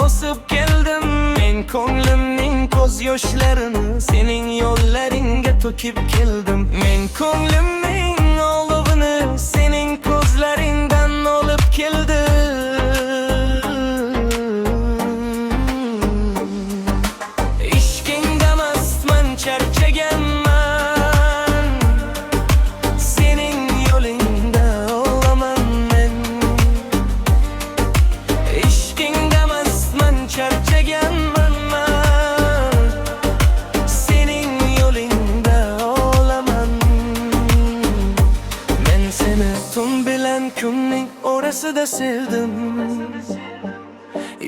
bosib keldim. Men ko'nglimning ko'z yoshlarini sening yo'llaringga to'kib keldim. Men ko'nglimning olovini sening ko'zlaringdan olib keldim. Ishqingda mastman, charchaganman, sening yo'lingda olaman men. Ishqingda mastman, charchaganman, sening yo'lingda olaman men. Seni tun bilan kunning orasida sevdim.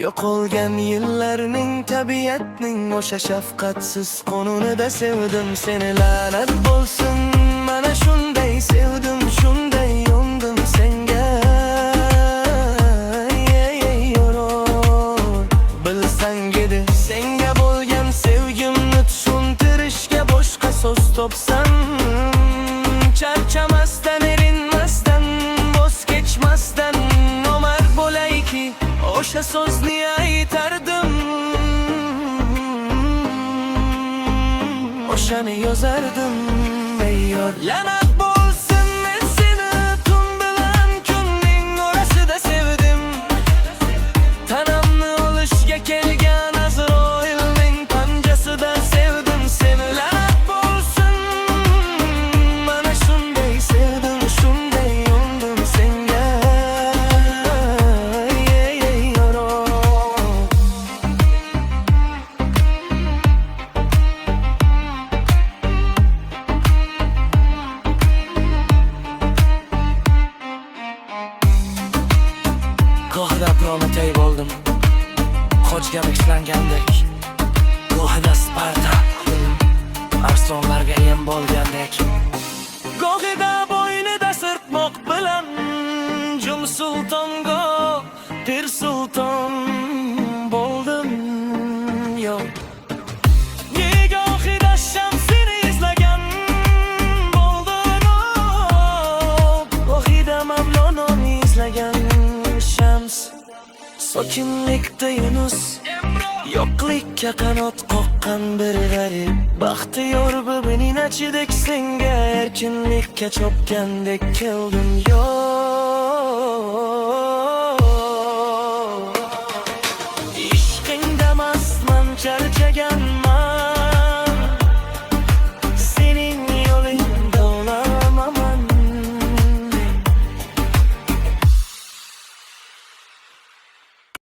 Yo'qolgan yillarning tabiatning o'sha shafqatsiz qonunida sevdim. Seni la'nat bo'lsin, mana shunday sevdim, shunday yondim senga. Bilsang edi senga bo'lgan sevgimni tushuntirishga boshqa so'z topsam. Charchamasdan, erinmasdan, voz kechmasdan nomard bo'layki, o'sha so'zni aytardim, o'shani yozardim. Ey yor, la'nat bo'lsin, men seni tun bilan kunning orasida sevdim. Tanamni olishga kelgan Azroilning panjasida sevdim seni. La'nat bo'lsin, mana shunday sevdim, shunday yondim senga. Gohida Prometey bo'ldim, Xo'jga mixlangandek. Gohida Sparta, arsonlarga yem bo'lgandek. Gohida bo'ynida sirtmoq bilan Jum sultonga Pir sulton bo'ldim. Yo'q, nigohida shamsini izlagan bo'ldim. Gohida Mavlononi izlagan shams. Sokinlikda Yunus, yo'qlikka qanot qoqqan bir g'arib. Baxtiyor bir nachidek senga erkinlikka chopgandek keldim. Yo'q,